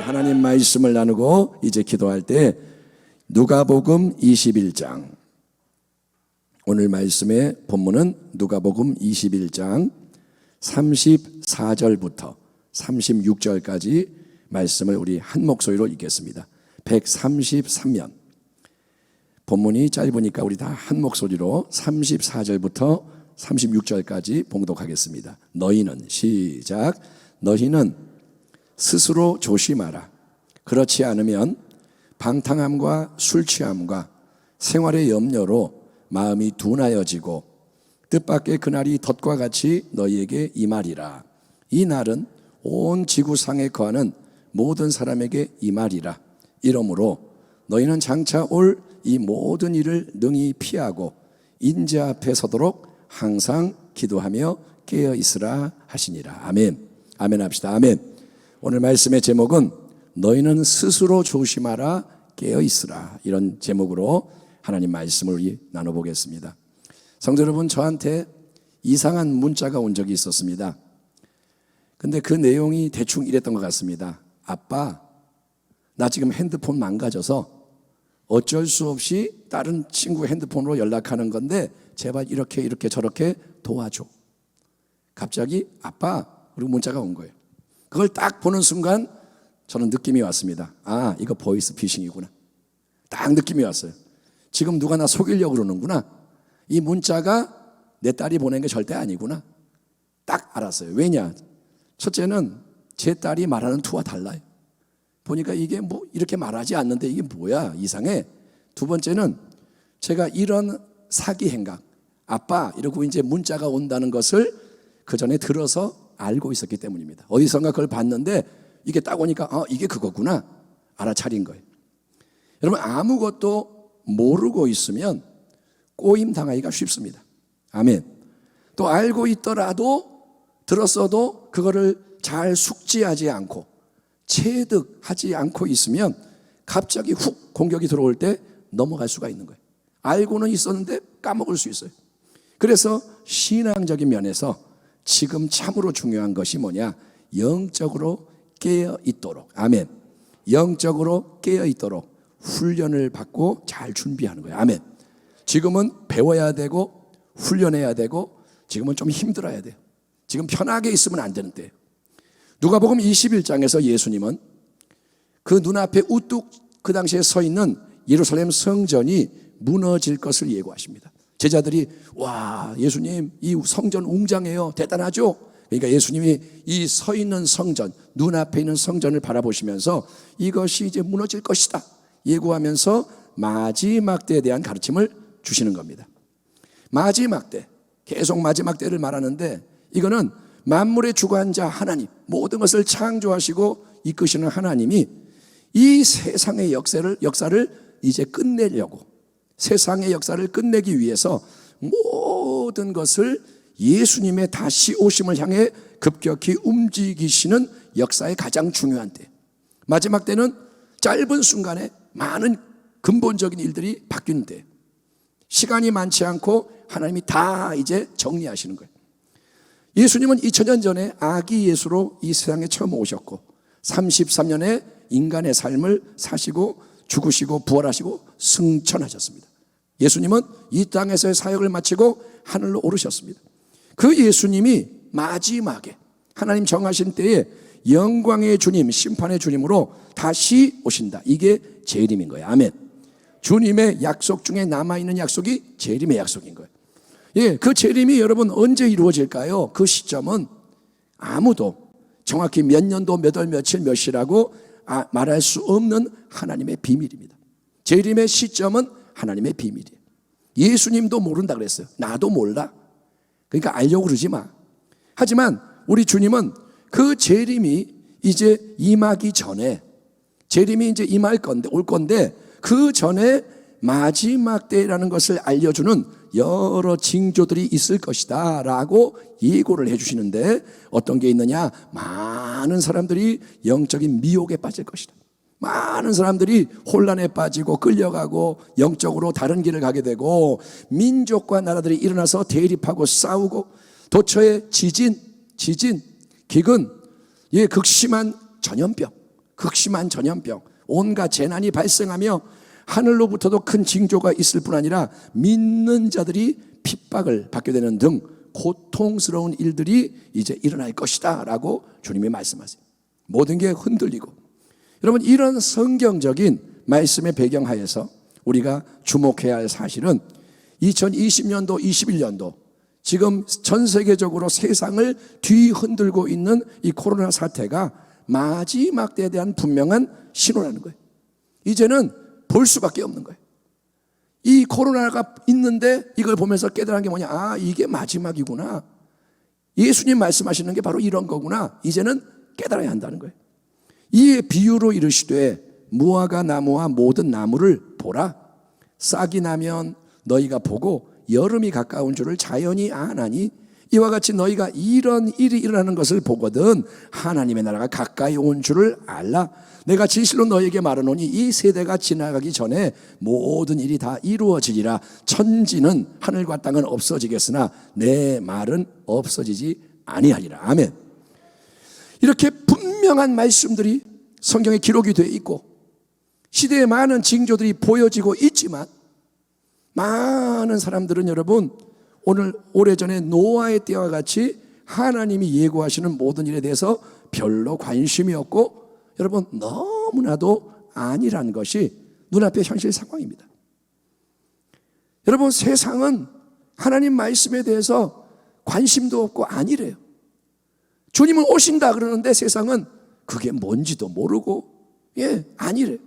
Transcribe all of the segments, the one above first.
하나님 말씀을 나누고 이제 기도할 때 누가복음 21장, 오늘 말씀의 본문은 누가복음 21장 34절부터 36절까지 말씀을 우리 한 목소리로 읽겠습니다. 133면 본문이 짧으니까 우리 다 한 목소리로 34절부터 36절까지 봉독하겠습니다. 너희는, 시작. 너희는 스스로 조심하라. 그렇지 않으면 방탕함과 술 취함과 생활의 염려로 마음이 둔하여지고 뜻밖의 그날이 덫과 같이 너희에게 임하리라. 이 날은 온 지구상에 거하는 모든 사람에게 임하리라. 이러므로 너희는 장차 올 이 모든 일을 능히 피하고 인재 앞에 서도록 항상 기도하며 깨어 있으라 하시니라. 아멘. 아멘 합시다. 아멘. 오늘 말씀의 제목은 너희는 스스로 조심하라, 깨어 있으라, 이런 제목으로 하나님 말씀을 나눠보겠습니다. 성도 여러분, 저한테 이상한 문자가 온 적이 있었습니다. 근데 그 내용이 대충 이랬던 것 같습니다. 아빠, 나 지금 핸드폰 망가져서 어쩔 수 없이 다른 친구 핸드폰으로 연락하는 건데 제발 이렇게 저렇게 도와줘. 갑자기 아빠, 그리고 문자가 온 거예요. 그걸 딱 보는 순간 저는 느낌이 왔습니다. 아, 이거 보이스 피싱이구나. 딱 느낌이 왔어요. 지금 누가 나 속이려고 그러는구나. 이 문자가 내 딸이 보낸 게 절대 아니구나. 딱 알았어요. 왜냐? 첫째는 제 딸이 말하는 투와 달라요. 보니까 이게 뭐 이렇게 말하지 않는데 이게 뭐야, 이상해. 두 번째는 제가 이런 사기 행각, 아빠 이러고 이제 문자가 온다는 것을 그 전에 들어서 알고 있었기 때문입니다. 어디선가 그걸 봤는데 이게 딱 오니까 이게 그거구나 알아차린 거예요. 여러분, 아무것도 모르고 있으면 꼬임 당하기가 쉽습니다. 아멘. 또 알고 있더라도, 들었어도 그거를 잘 숙지하지 않고 체득하지 않고 있으면 갑자기 훅 공격이 들어올 때 넘어갈 수가 있는 거예요. 알고는 있었는데 까먹을 수 있어요. 그래서 신앙적인 면에서 지금 참으로 중요한 것이 뭐냐? 영적으로 깨어 있도록, 아멘. 영적으로 깨어 있도록 훈련을 받고 잘 준비하는 거예요. 아멘. 지금은 배워야 되고 훈련해야 되고 지금은 좀 힘들어야 돼요. 지금 편하게 있으면 안 되는데. 누가복음 21장에서 예수님은 그 눈앞에 우뚝 그 당시에 서 있는 예루살렘 성전이 무너질 것을 예고하십니다. 제자들이 와, 예수님 이 성전 웅장해요, 대단하죠? 그러니까 예수님이 이 서 있는 성전, 눈앞에 있는 성전을 바라보시면서 이것이 이제 무너질 것이다 예고하면서 마지막 때에 대한 가르침을 주시는 겁니다. 마지막 때, 계속 마지막 때를 말하는데 이거는 만물의 주관자 하나님, 모든 것을 창조하시고 이끄시는 하나님이 이 세상의 역사를 이제 끝내려고, 세상의 역사를 끝내기 위해서 모든 것을 예수님의 다시 오심을 향해 급격히 움직이시는 역사의 가장 중요한 때, 마지막 때는 짧은 순간에 많은 근본적인 일들이 바뀌는 때, 시간이 많지 않고 하나님이 다 이제 정리하시는 거예요. 예수님은 2000년 전에 아기 예수로 이 세상에 처음 오셨고 33년의 인간의 삶을 사시고 죽으시고 부활하시고 승천하셨습니다. 예수님은 이 땅에서의 사역을 마치고 하늘로 오르셨습니다. 그 예수님이 마지막에 하나님 정하신 때에 영광의 주님, 심판의 주님으로 다시 오신다. 이게 재림인 거예요. 아멘. 주님의 약속 중에 남아있는 약속이 재림의 약속인 거예요. 예, 그 재림이 여러분 언제 이루어질까요? 그 시점은 아무도 정확히 몇 년도 몇 월 며칠 몇 시라고 말할 수 없는 하나님의 비밀입니다. 재림의 시점은 하나님의 비밀이에요. 예수님도 모른다 그랬어요. 나도 몰라. 그러니까 알려고 그러지 마. 하지만 우리 주님은 그 재림이 이제 임하기 전에, 재림이 이제 임할 건데, 올 건데 그 전에 마지막 때라는 것을 알려주는 여러 징조들이 있을 것이다 라고 예고를 해주시는데 어떤 게 있느냐? 많은 사람들이 영적인 미혹에 빠질 것이다. 많은 사람들이 혼란에 빠지고 끌려가고 영적으로 다른 길을 가게 되고 민족과 나라들이 일어나서 대립하고 싸우고 도처에 지진, 기근, 극심한 전염병, 극심한 전염병, 온갖 재난이 발생하며 하늘로부터도 큰 징조가 있을 뿐 아니라 믿는 자들이 핍박을 받게 되는 등 고통스러운 일들이 이제 일어날 것이다 라고 주님이 말씀하세요. 모든 게 흔들리고, 여러분, 이런 성경적인 말씀의 배경하에서 우리가 주목해야 할 사실은 2020년도 21년도 지금 전 세계적으로 세상을 뒤흔들고 있는 이 코로나 사태가 마지막 때에 대한 분명한 신호라는 거예요. 이제는 볼 수밖에 없는 거예요. 이 코로나가 있는데 이걸 보면서 깨달은 게 뭐냐? 아, 이게 마지막이구나. 예수님 말씀하시는 게 바로 이런 거구나. 이제는 깨달아야 한다는 거예요. 이 비유로 이르시되 무화과 나무와 모든 나무를 보라. 싹이 나면 너희가 보고 여름이 가까운 줄을 자연히 아나니 이와 같이 너희가 이런 일이 일어나는 것을 보거든 하나님의 나라가 가까이 온 줄을 알라. 내가 진실로 너희에게 말하노니 이 세대가 지나가기 전에 모든 일이 다 이루어지리라. 천지는 하늘과 땅은 없어지겠으나 내 말은 없어지지 아니하리라. 아멘. 이렇게 분명한 말씀들이 성경에 기록이 되어 있고 시대에 많은 징조들이 보여지고 있지만 많은 사람들은 여러분 오늘 오래전에 노아의 때와 같이 하나님이 예고하시는 모든 일에 대해서 별로 관심이 없고 여러분 너무나도 아니라는 것이 눈앞의 현실 상황입니다. 여러분 세상은 하나님 말씀에 대해서 관심도 없고 아니래요. 주님은 오신다 그러는데 세상은 그게 뭔지도 모르고 아니래요.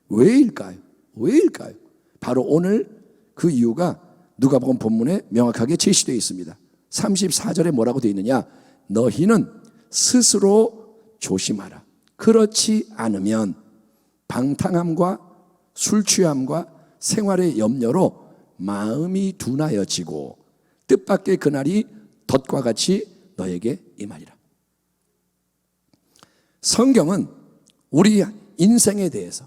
왜일까요? 왜일까요? 바로 오늘 그 이유가 누가복음 본문에 명확하게 제시되어 있습니다. 34절에 뭐라고 되어 있느냐? 너희는 스스로 조심하라. 그렇지 않으면 방탕함과 술 취함과 생활의 염려로 마음이 둔하여지고 뜻밖의 그날이 덫과 같이 너에게 임하리라. 성경은 우리 인생에 대해서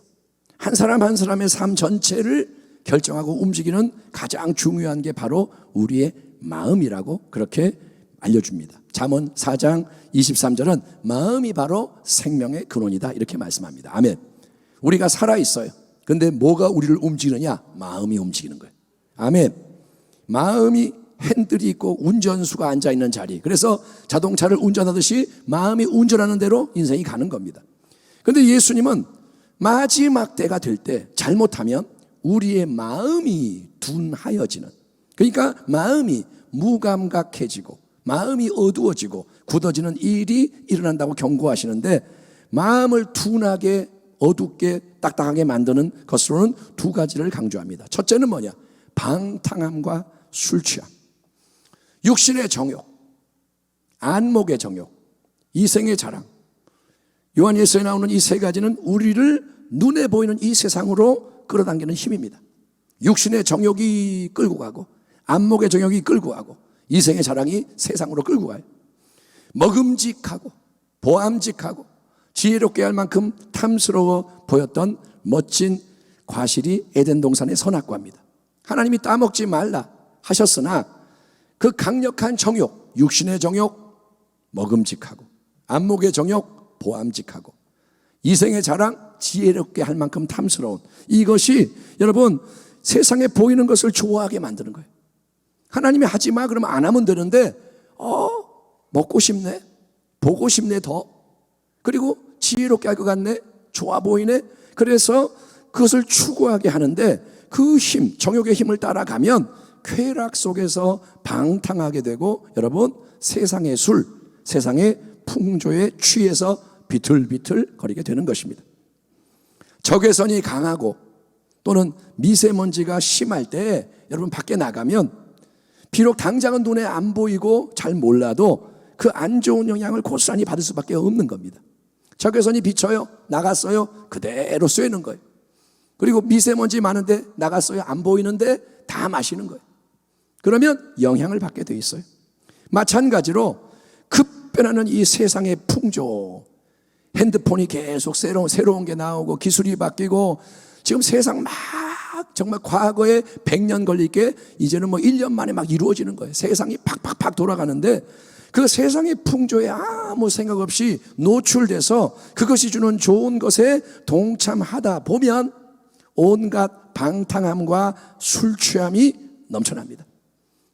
한 사람 한 사람의 삶 전체를 결정하고 움직이는 가장 중요한 게 바로 우리의 마음이라고 그렇게 알려줍니다. 잠언 4장 23절은 마음이 바로 생명의 근원이다 이렇게 말씀합니다. 아멘. 우리가 살아있어요. 근데 뭐가 우리를 움직이느냐? 마음이 움직이는 거예요. 아멘. 마음이 핸들이 있고 운전수가 앉아있는 자리, 그래서 자동차를 운전하듯이 마음이 운전하는 대로 인생이 가는 겁니다. 그런데 예수님은 마지막 때가 될 때 잘못하면 우리의 마음이 둔하여지는, 그러니까 마음이 무감각해지고 마음이 어두워지고 굳어지는 일이 일어난다고 경고하시는데, 마음을 둔하게 어둡게 딱딱하게 만드는 것으로는 두 가지를 강조합니다. 첫째는 뭐냐? 방탕함과 술 취함, 육신의 정욕, 안목의 정욕, 이생의 자랑. 요한일서에 나오는 이 세 가지는 우리를 눈에 보이는 이 세상으로 끌어당기는 힘입니다. 육신의 정욕이 끌고 가고, 안목의 정욕이 끌고 가고, 이생의 자랑이 세상으로 끌고 가요. 먹음직하고 보암직하고 지혜롭게 할 만큼 탐스러워 보였던 멋진 과실이 에덴 동산의 선악과입니다. 하나님이 따먹지 말라 하셨으나 그 강력한 정욕, 육신의 정욕, 먹음직하고, 안목의 정욕, 보암직하고, 이생의 자랑, 지혜롭게 할 만큼 탐스러운, 이것이 여러분 세상에 보이는 것을 좋아하게 만드는 거예요. 하나님이 하지 마 그러면 안 하면 되는데 먹고 싶네, 보고 싶네 더, 그리고 지혜롭게 할 것 같네, 좋아 보이네, 그래서 그것을 추구하게 하는데 그 힘, 정욕의 힘을 따라가면 쾌락 속에서 방탕하게 되고 여러분 세상의 술, 세상의 풍조에 취해서 비틀비틀 거리게 되는 것입니다. 적외선이 강하고 또는 미세먼지가 심할 때 여러분 밖에 나가면 비록 당장은 눈에 안 보이고 잘 몰라도 그 안 좋은 영향을 고스란히 받을 수밖에 없는 겁니다. 적외선이 비쳐요, 나갔어요, 그대로 쐬는 거예요. 그리고 미세먼지 많은데 나갔어요, 안 보이는데 다 마시는 거예요. 그러면 영향을 받게 돼 있어요. 마찬가지로 급변하는 이 세상의 풍조, 핸드폰이 계속 새로운 게 나오고 기술이 바뀌고 지금 세상 막 정말 과거에 100년 걸릴 게 이제는 뭐 1년 만에 막 이루어지는 거예요. 세상이 팍팍팍 돌아가는데 그 세상의 풍조에 아무 생각 없이 노출돼서 그것이 주는 좋은 것에 동참하다 보면 온갖 방탕함과 술 취함이 넘쳐납니다.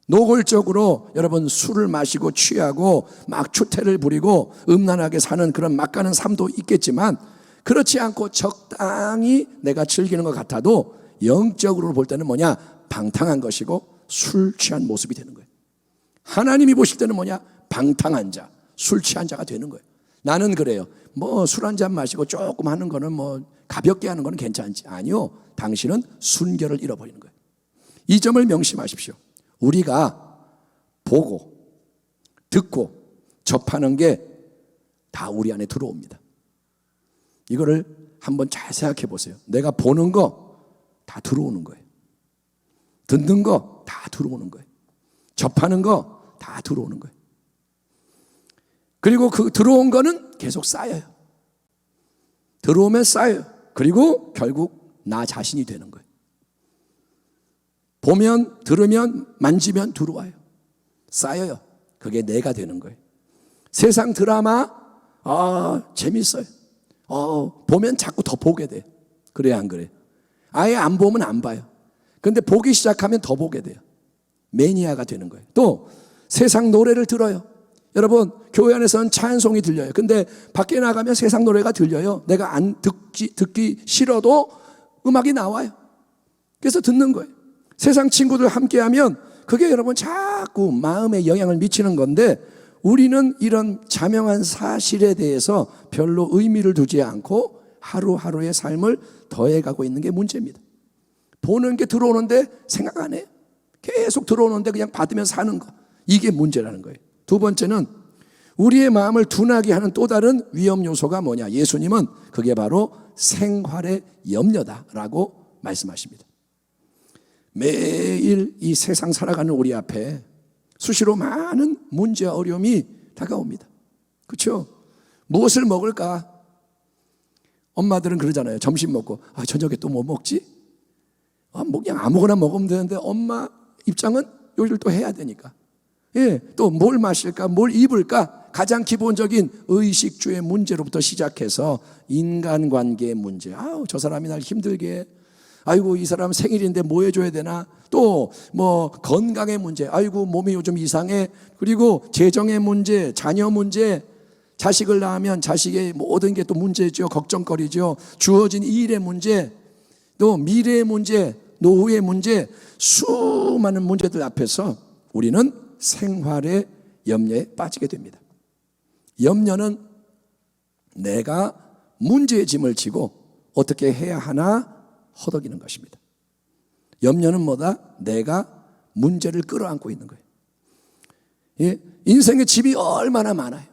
노골적으로 여러분 술을 마시고 취하고 막 추태를 부리고 음란하게 사는 그런 막가는 삶도 있겠지만, 그렇지 않고 적당히 내가 즐기는 것 같아도 영적으로 볼 때는 뭐냐? 방탕한 것이고 술 취한 모습이 되는 거예요. 하나님이 보실 때는 뭐냐? 방탕한 자, 술 취한 자가 되는 거예요. 나는 그래요. 뭐 술 한 잔 마시고 조금 하는 거는 뭐 가볍게 하는 거는 괜찮지. 아니요, 당신은 순결을 잃어버리는 거예요. 이 점을 명심하십시오. 우리가 보고 듣고 접하는 게 다 우리 안에 들어옵니다. 이거를 한번 잘 생각해 보세요. 내가 보는 거 다 들어오는 거예요. 듣는 거 다 들어오는 거예요. 접하는 거 다 들어오는 거예요. 그리고 그 들어온 거는 계속 쌓여요. 들어오면 쌓여요. 그리고 결국 나 자신이 되는 거예요. 보면, 들으면, 만지면 들어와요. 쌓여요. 그게 내가 되는 거예요. 세상 드라마 재밌어요. 보면 자꾸 더 보게 돼요. 그래야 안 그래요? 아예 안 보면 안 봐요. 근데 보기 시작하면 더 보게 돼요. 매니아가 되는 거예요. 또 세상 노래를 들어요. 여러분, 교회 안에서는 찬송이 들려요. 근데 밖에 나가면 세상 노래가 들려요. 내가 안 듣기 싫어도 음악이 나와요. 그래서 듣는 거예요. 세상 친구들 함께하면 그게 여러분 자꾸 마음에 영향을 미치는 건데, 우리는 이런 자명한 사실에 대해서 별로 의미를 두지 않고 하루하루의 삶을 더해가고 있는 게 문제입니다. 보는 게 들어오는데 생각 안 해요. 계속 들어오는데 그냥 받으면 사는 거. 이게 문제라는 거예요. 두 번째는 우리의 마음을 둔하게 하는 또 다른 위험 요소가 뭐냐? 예수님은 그게 바로 생활의 염려다라고 말씀하십니다. 매일 이 세상 살아가는 우리 앞에 수시로 많은 문제와 어려움이 다가옵니다. 그렇죠? 무엇을 먹을까? 엄마들은 그러잖아요. 점심 먹고 저녁에 또 뭐 먹지? 뭐 그냥 아무거나 먹으면 되는데 엄마 입장은 요리를 또 해야 되니까. 또 뭘 마실까? 뭘 입을까? 가장 기본적인 의식주의 문제로부터 시작해서 인간관계의 문제. 저 사람이 날 힘들게 해. 아이고, 이 사람 생일인데 뭐 해줘야 되나? 또 뭐 건강의 문제. 아이고, 몸이 요즘 이상해. 그리고 재정의 문제, 자녀 문제. 자식을 낳으면 자식의 모든 게 또 문제죠. 걱정거리죠. 주어진 일의 문제, 또 미래의 문제, 노후의 문제, 수많은 문제들 앞에서 우리는 생활의 염려에 빠지게 됩니다. 염려는 내가 문제의 짐을 지고 어떻게 해야 하나 허덕이는 것입니다. 염려는 뭐다? 내가 문제를 끌어안고 있는 거예요. 인생의 짐이 얼마나 많아요.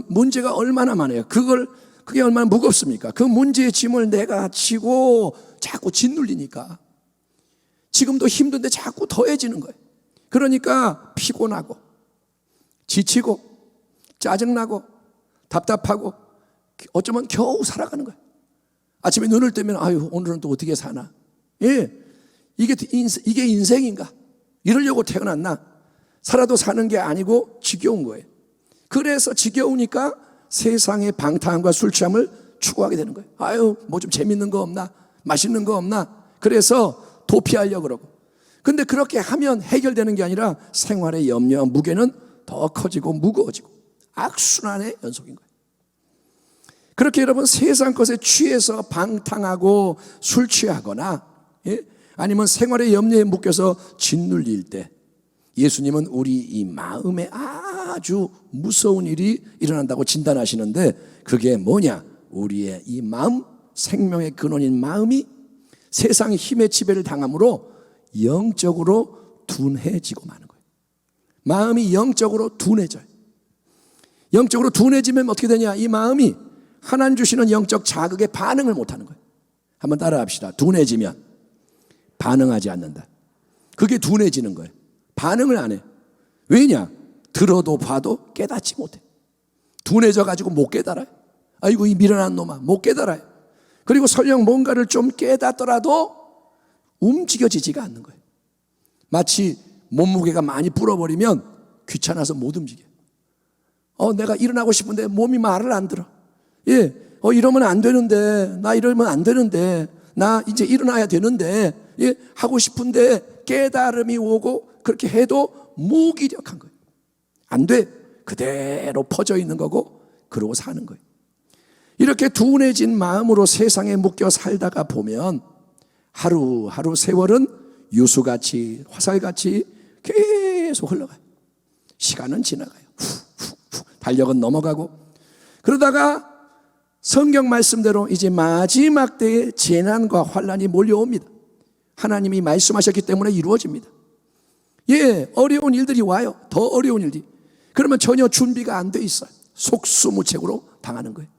문제가 얼마나 많아요. 그게 얼마나 무겁습니까? 그 문제의 짐을 내가 지고 자꾸 짓눌리니까 지금도 힘든데 자꾸 더해지는 거예요. 그러니까 피곤하고 지치고 짜증나고 답답하고 어쩌면 겨우 살아가는 거예요. 아침에 눈을 뜨면 오늘은 또 어떻게 사나? 이게 인생인가? 이러려고 태어났나? 살아도 사는 게 아니고 지겨운 거예요. 그래서 지겨우니까 세상의 방탕함과 술 취함을 추구하게 되는 거예요. 뭐 좀 재밌는 거 없나? 맛있는 거 없나? 그래서 도피하려고 그러고. 근데 그렇게 하면 해결되는 게 아니라 생활의 염려와 무게는 더 커지고 무거워지고 악순환의 연속인 거예요. 그렇게 여러분 세상 것에 취해서 방탕하고 술 취하거나 아니면 생활의 염려에 묶여서 짓눌릴 때 예수님은 우리 이 마음에 아주 무서운 일이 일어난다고 진단하시는데, 그게 뭐냐? 우리의 이 마음, 생명의 근원인 마음이 세상의 힘의 지배를 당함으로 영적으로 둔해지고 마는 거예요. 마음이 영적으로 둔해져요. 영적으로 둔해지면 어떻게 되냐? 이 마음이 하나님 주시는 영적 자극에 반응을 못하는 거예요. 한번 따라합시다. 둔해지면 반응하지 않는다. 그게 둔해지는 거예요. 반응을 안 해. 왜냐? 들어도 봐도 깨닫지 못해. 둔해져 가지고 못 깨달아요. 아이고, 이 미련한 놈아, 못 깨달아요. 그리고 설령 뭔가를 좀 깨닫더라도 움직여지지가 않는 거예요. 마치 몸무게가 많이 불어버리면 귀찮아서 못 움직여. 내가 일어나고 싶은데 몸이 말을 안 들어. 이러면 안 되는데, 나 이러면 안 되는데, 나 이제 일어나야 되는데, 하고 싶은데 깨달음이 오고 그렇게 해도 무기력한 거예요. 안 돼. 그대로 퍼져 있는 거고 그러고 사는 거예요. 이렇게 둔해진 마음으로 세상에 묶여 살다가 보면 하루하루 세월은 유수같이 화살같이 계속 흘러가요. 시간은 지나가요. 달력은 넘어가고, 그러다가 성경 말씀대로 이제 마지막 때에 재난과 환난이 몰려옵니다. 하나님이 말씀하셨기 때문에 이루어집니다. 어려운 일들이 와요. 더 어려운 일들이. 그러면 전혀 준비가 안 돼 있어요. 속수무책으로 당하는 거예요.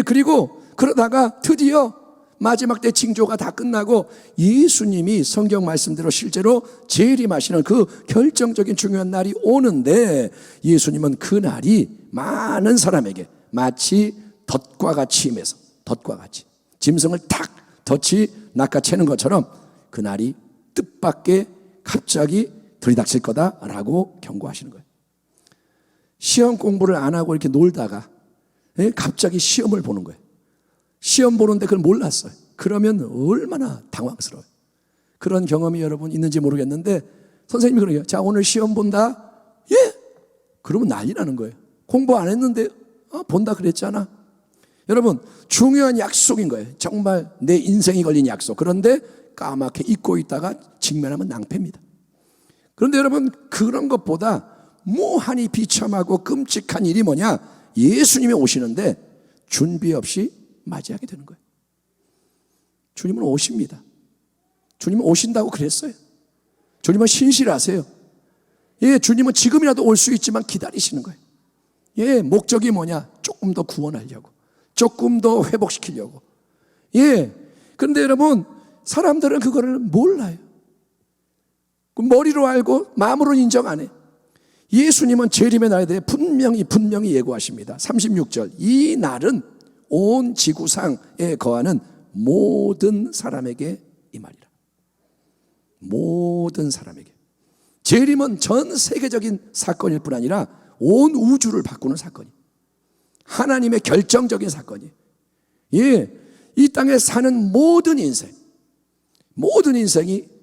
그리고 그러다가 드디어 마지막 때 징조가 다 끝나고 예수님이 성경 말씀대로 실제로 재림하시는 그 결정적인 중요한 날이 오는데, 예수님은 그 날이 많은 사람에게 마치 덫과 같이 임해서, 덫과 같이 짐승을 탁 덫이 낚아채는 것처럼 그 날이 뜻밖의 갑자기 들이닥칠 거다라고 경고하시는 거예요. 시험 공부를 안 하고 이렇게 놀다가 갑자기 시험을 보는 거예요. 시험 보는데 그걸 몰랐어요. 그러면 얼마나 당황스러워요. 그런 경험이 여러분 있는지 모르겠는데, 선생님이 그러게요. 자, 오늘 시험 본다. 그러면 난리 나는 거예요. 공부 안 했는데 본다 그랬잖아. 여러분, 중요한 약속인 거예요. 정말 내 인생이 걸린 약속. 그런데 까맣게 잊고 있다가 직면하면 낭패입니다. 그런데 여러분, 그런 것보다 무한히 비참하고 끔찍한 일이 뭐냐? 예수님이 오시는데 준비 없이 맞이하게 되는 거예요. 주님은 오십니다. 주님은 오신다고 그랬어요. 주님은 신실하세요. 주님은 지금이라도 올 수 있지만 기다리시는 거예요. 목적이 뭐냐? 조금 더 구원하려고, 조금 더 회복시키려고. 그런데 여러분, 사람들은 그거를 몰라요. 머리로 알고 마음으로는 인정 안 해요. 예수님은 재림의 날에 대해 분명히 예고하십니다. 36절, 이 날은 온 지구상에 거하는 모든 사람에게 이 말이라. 모든 사람에게. 재림은 전 세계적인 사건일 뿐 아니라 온 우주를 바꾸는 사건이, 하나님의 결정적인 사건이. 이 땅에 사는 모든 인생이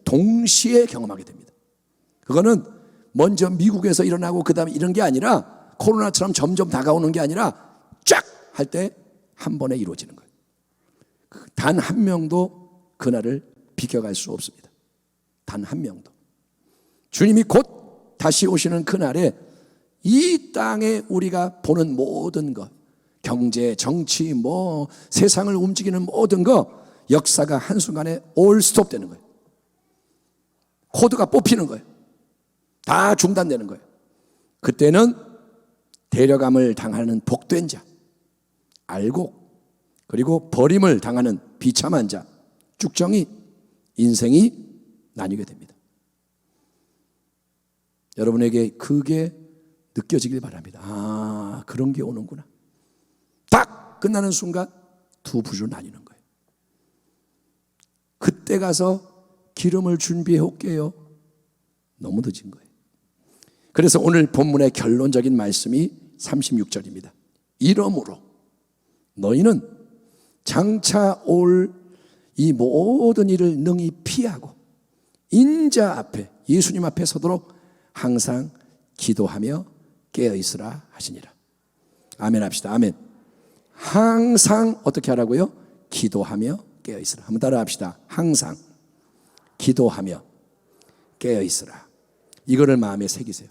동시에 경험하게 됩니다. 그거는 먼저 미국에서 일어나고 그 다음에 이런 게 아니라, 코로나처럼 점점 다가오는 게 아니라 쫙 할 때 한 번에 이루어지는 거예요. 단 한 명도 그날을 비켜갈 수 없습니다. 단 한 명도. 주님이 곧 다시 오시는 그날에 이 땅에 우리가 보는 모든 것, 경제, 정치, 세상을 움직이는 모든 것, 역사가 한순간에 올 스톱 되는 거예요. 코드가 뽑히는 거예요. 다 중단되는 거예요. 그때는 데려감을 당하는 복된 자, 알고, 그리고 버림을 당하는 비참한 자, 쭉정이, 인생이 나뉘게 됩니다. 여러분에게 그게 느껴지길 바랍니다. 그런 게 오는구나. 딱 끝나는 순간 두 부류로 나뉘는 거예요. 그때 가서 기름을 준비해 올게요. 너무 늦은 거예요. 그래서 오늘 본문의 결론적인 말씀이 36절입니다. 이러므로 너희는 장차 올 이 모든 일을 능히 피하고 인자 앞에, 예수님 앞에 서도록 항상 기도하며 깨어있으라 하시니라. 아멘 합시다. 아멘. 항상 어떻게 하라고요? 기도하며 깨어있으라. 한번 따라 합시다. 항상 기도하며 깨어있으라. 이거를 마음에 새기세요.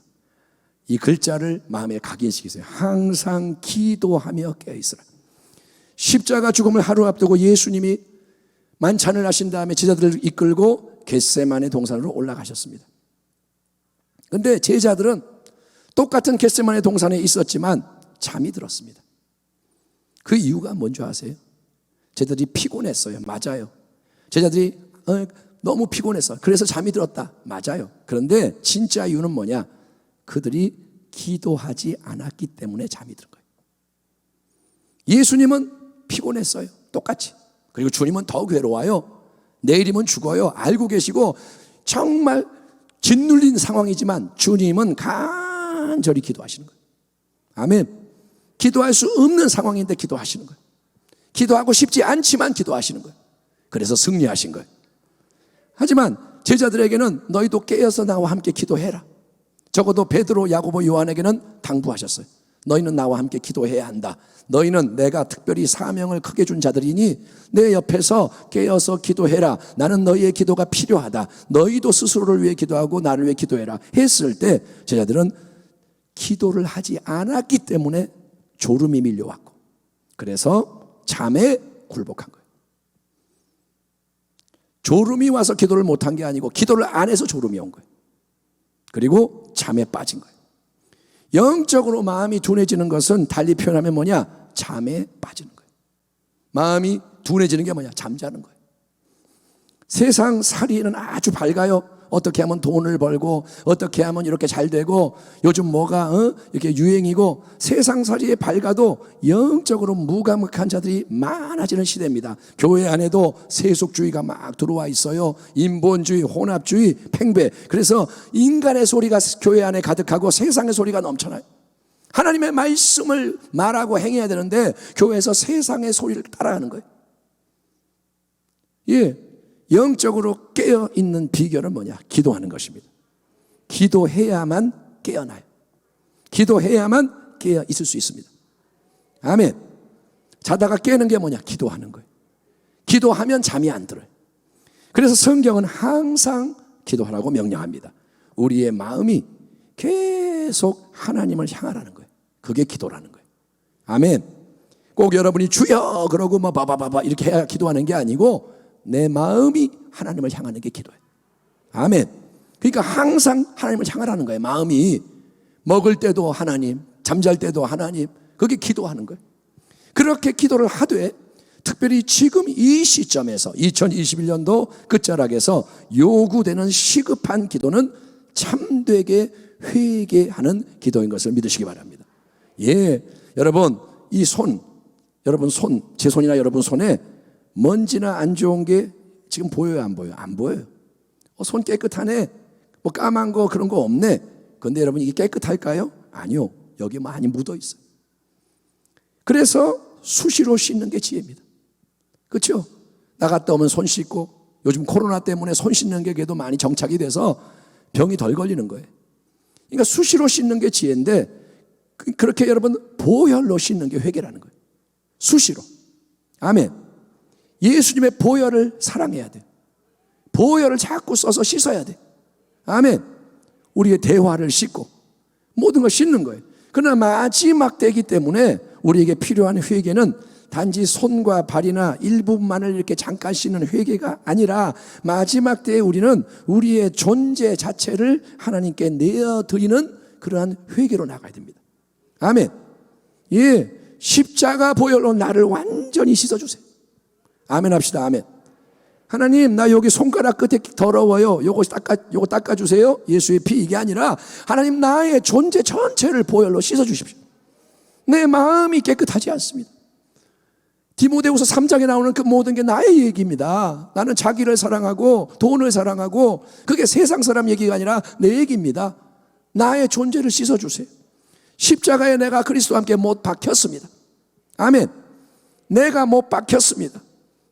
이 글자를 마음에 각인시키세요. 항상 기도하며 깨어있으라. 십자가 죽음을 하루 앞두고 예수님이 만찬을 하신 다음에 제자들을 이끌고 겟세마네 동산으로 올라가셨습니다. 그런데 제자들은 똑같은 겟세마네 동산에 있었지만 잠이 들었습니다. 그 이유가 뭔지 아세요? 제자들이 피곤했어요. 맞아요. 제자들이 너무 피곤했어. 그래서 잠이 들었다. 맞아요. 그런데 진짜 이유는 뭐냐? 그들이 기도하지 않았기 때문에 잠이 든 거예요. 예수님은 피곤했어요. 똑같이. 그리고 주님은 더 괴로워요. 내일이면 죽어요. 알고 계시고 정말 짓눌린 상황이지만 주님은 간절히 기도하시는 거예요. 아멘. 기도할 수 없는 상황인데 기도하시는 거예요. 기도하고 싶지 않지만 기도하시는 거예요. 그래서 승리하신 거예요. 하지만 제자들에게는 너희도 깨어서 나와 함께 기도해라. 적어도 베드로, 야고보, 요한에게는 당부하셨어요. 너희는 나와 함께 기도해야 한다. 너희는 내가 특별히 사명을 크게 준 자들이니 내 옆에서 깨어서 기도해라. 나는 너희의 기도가 필요하다. 너희도 스스로를 위해 기도하고 나를 위해 기도해라 했을 때 제자들은 기도를 하지 않았기 때문에 졸음이 밀려왔고, 그래서 잠에 굴복한 거예요. 졸음이 와서 기도를 못한 게 아니고 기도를 안 해서 졸음이 온 거예요. 그리고 잠에 빠진 거예요. 영적으로 마음이 둔해지는 것은 달리 표현하면 뭐냐? 잠에 빠지는 거예요. 마음이 둔해지는 게 뭐냐? 잠자는 거예요. 세상 살이는 아주 밝아요. 어떻게 하면 돈을 벌고 어떻게 하면 이렇게 잘 되고 요즘 뭐가 이렇게 유행이고, 세상살이에 밝아도 영적으로 무감각한 자들이 많아지는 시대입니다. 교회 안에도 세속주의가 막 들어와 있어요. 인본주의, 혼합주의, 팽배. 그래서 인간의 소리가 교회 안에 가득하고 세상의 소리가 넘쳐나요. 하나님의 말씀을 말하고 행해야 되는데 교회에서 세상의 소리를 따라하는 거예요. 영적으로 깨어있는 비결은 뭐냐? 기도하는 것입니다. 기도해야만 깨어나요. 기도해야만 깨어 있을 수 있습니다. 아멘. 자다가 깨는 게 뭐냐? 기도하는 거예요. 기도하면 잠이 안 들어요. 그래서 성경은 항상 기도하라고 명령합니다. 우리의 마음이 계속 하나님을 향하라는 거예요. 그게 기도라는 거예요. 아멘. 꼭 여러분이 주여 그러고 뭐 바바바바 이렇게 해야 기도하는 게 아니고 내 마음이 하나님을 향하는 게 기도예요. 아멘. 그러니까 항상 하나님을 향하라는 거예요. 마음이 먹을 때도 하나님, 잠잘 때도 하나님, 그게 기도하는 거예요. 그렇게 기도를 하되 특별히 지금 이 시점에서 2021년도 끝자락에서 요구되는 시급한 기도는 참되게 회개하는 기도인 것을 믿으시기 바랍니다. 여러분 이 여러분 제 손이나 여러분 손에 먼지나 안 좋은 게 지금 보여요, 안 보여요? 안 보여요. 손 깨끗하네, 뭐 까만 거 그런 거 없네. 그런데 여러분 이게 깨끗할까요? 아니요. 여기 많이 묻어 있어요. 그래서 수시로 씻는 게 지혜입니다. 그렇죠? 나갔다 오면 손 씻고, 요즘 코로나 때문에 손 씻는 게 그래도 많이 정착이 돼서 병이 덜 걸리는 거예요. 그러니까 수시로 씻는 게 지혜인데, 그렇게 여러분 보혈로 씻는 게 회개라는 거예요. 수시로. 아멘. 예수님의 보혈을 사랑해야 돼. 보혈을 자꾸 써서 씻어야 돼. 아멘. 우리의 대화를 씻고 모든 걸 씻는 거예요. 그러나 마지막 때이기 때문에 우리에게 필요한 회개는 단지 손과 발이나 일부분만을 이렇게 잠깐 씻는 회개가 아니라 마지막 때에 우리는 우리의 존재 자체를 하나님께 내어드리는 그러한 회개로 나가야 됩니다. 아멘. 십자가 보혈로 나를 완전히 씻어주세요. 아멘 합시다. 아멘. 하나님, 나 여기 손가락 끝에 더러워요. 요거 닦아주세요. 예수의 피, 이게 아니라 하나님 나의 존재 전체를 보혈로 씻어주십시오. 내 마음이 깨끗하지 않습니다. 디모데후서 3장에 나오는 그 모든 게 나의 얘기입니다. 나는 자기를 사랑하고 돈을 사랑하고, 그게 세상 사람 얘기가 아니라 내 얘기입니다. 나의 존재를 씻어주세요. 십자가에 내가 그리스도와 함께 못 박혔습니다. 아멘. 내가 못 박혔습니다.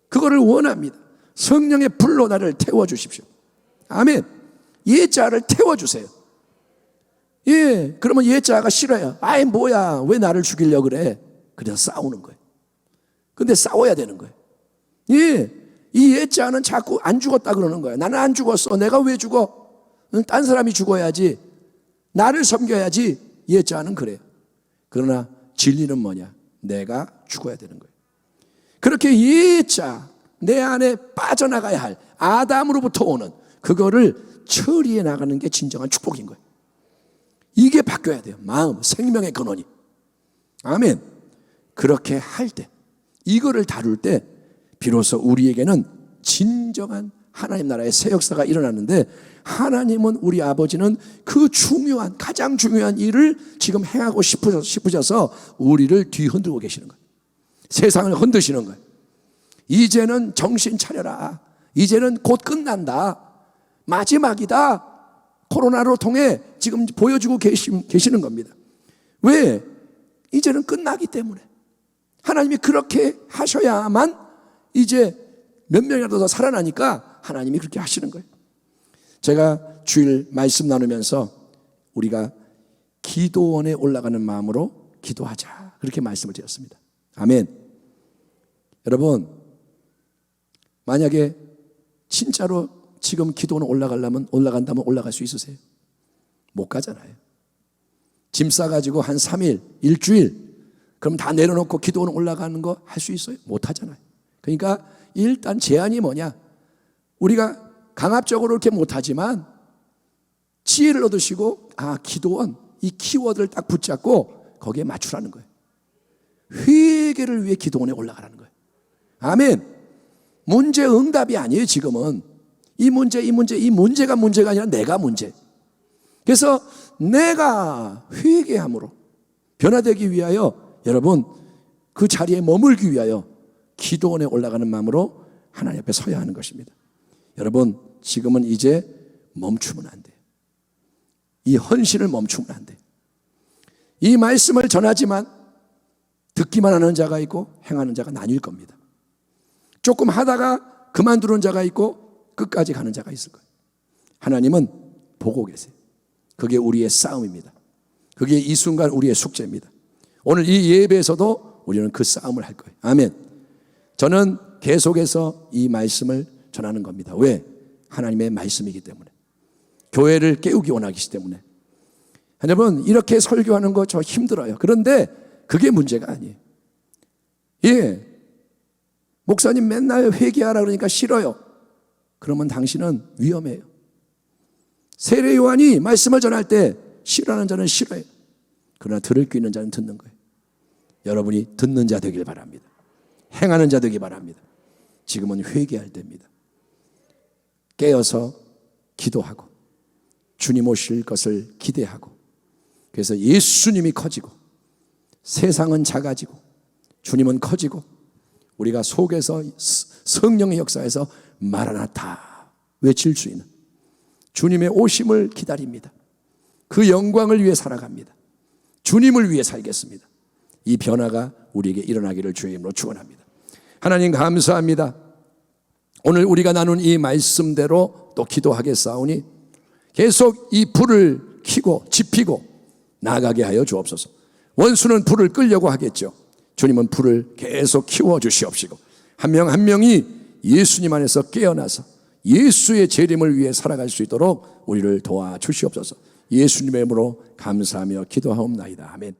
그거를 원합니다. 성령의 불로 나를 태워주십시오. 아멘. 옛자를 태워주세요. 그러면 옛자가 싫어요. 아이 뭐야, 왜 나를 죽이려고 그래? 그래서 싸우는 거예요. 근데 싸워야 되는 거예요. 이 옛자는 자꾸 안 죽었다 그러는 거예요. 나는 안 죽었어. 내가 왜 죽어? 딴 사람이 죽어야지, 나를 섬겨야지. 옛자는 그래요. 그러나 진리는 뭐냐? 내가 죽어야 되는 거예요. 그렇게 옛자, 내 안에 빠져나가야 할 아담으로부터 오는 그거를 처리해 나가는 게 진정한 축복인 거예요. 이게 바뀌어야 돼요. 마음, 생명의 근원이. 아멘. 그렇게 할 때, 이거를 다룰 때 비로소 우리에게는 진정한 하나님 나라의 새 역사가 일어나는데, 하나님은, 우리 아버지는 그 중요한, 가장 중요한 일을 지금 행하고 싶으셔서 우리를 뒤흔들고 계시는 거예요. 세상을 흔드시는 거예요. 이제는 정신 차려라. 이제는 곧 끝난다. 마지막이다. 코로나로 통해 지금 보여주고 계시는 겁니다. 왜? 이제는 끝나기 때문에. 하나님이 그렇게 하셔야만 이제 몇 명이라도 더 살아나니까 하나님이 그렇게 하시는 거예요. 제가 주일 말씀 나누면서 우리가 기도원에 올라가는 마음으로 기도하자, 그렇게 말씀을 드렸습니다. 아멘. 여러분, 만약에 진짜로 지금 기도원 올라간다면 올라갈 수 있으세요? 못 가잖아요. 짐 싸가지고 한 3일, 일주일, 그럼 다 내려놓고 기도원 올라가는 거 할 수 있어요? 못 하잖아요. 그러니까 일단 제안이 뭐냐? 우리가 강압적으로 이렇게 못하지만 지혜를 얻으시고, 기도원, 이 키워드를 딱 붙잡고 거기에 맞추라는 거예요. 회개를 위해 기도원에 올라가라는 거예요. 아멘. 문제 응답이 아니에요. 지금은 이 문제가 문제가 아니라 내가 문제. 그래서 내가 회개함으로 변화되기 위하여, 여러분, 그 자리에 머물기 위하여 기도원에 올라가는 마음으로 하나님 앞에 서야 하는 것입니다. 여러분, 지금은 이제 멈추면 안 돼요. 이 헌신을 멈추면 안 돼요. 이 말씀을 전하지만 듣기만 하는 자가 있고 행하는 자가 나뉠 겁니다. 조금 하다가 그만두는 자가 있고 끝까지 가는 자가 있을 거예요. 하나님은 보고 계세요. 그게 우리의 싸움입니다. 그게 이 순간 우리의 숙제입니다. 오늘 이 예배에서도 우리는 그 싸움을 할 거예요. 아멘. 저는 계속해서 이 말씀을 전하는 겁니다. 왜? 하나님의 말씀이기 때문에. 교회를 깨우기 원하기 때문에. 여러분, 이렇게 설교하는 거 저 힘들어요. 그런데 그게 문제가 아니에요. 예, 목사님 맨날 회개하라 그러니까 싫어요. 그러면 당신은 위험해요. 세례 요한이 말씀을 전할 때 싫어하는 자는 싫어해요. 그러나 들을 귀 있는 자는 듣는 거예요. 여러분이 듣는 자 되길 바랍니다. 행하는 자 되길 바랍니다. 지금은 회개할 때입니다. 깨어서 기도하고 주님 오실 것을 기대하고, 그래서 예수님이 커지고 세상은 작아지고 주님은 커지고 우리가 속에서 성령의 역사에서 마라나타 외칠 수 있는 주님의 오심을 기다립니다. 그 영광을 위해 살아갑니다. 주님을 위해 살겠습니다. 이 변화가 우리에게 일어나기를 주의 이름으로 축원합니다. 하나님 감사합니다. 오늘 우리가 나눈 이 말씀대로 또 기도하겠사오니 계속 이 불을 켜고 지피고 나가게 하여 주옵소서. 원수는 불을 끄려고 하겠죠. 주님은 불을 계속 키워 주시옵시고 한 명 한 명이 예수님 안에서 깨어나서 예수의 재림을 위해 살아갈 수 있도록 우리를 도와주시옵소서. 예수님의 이름으로 감사하며 기도하옵나이다. 아멘.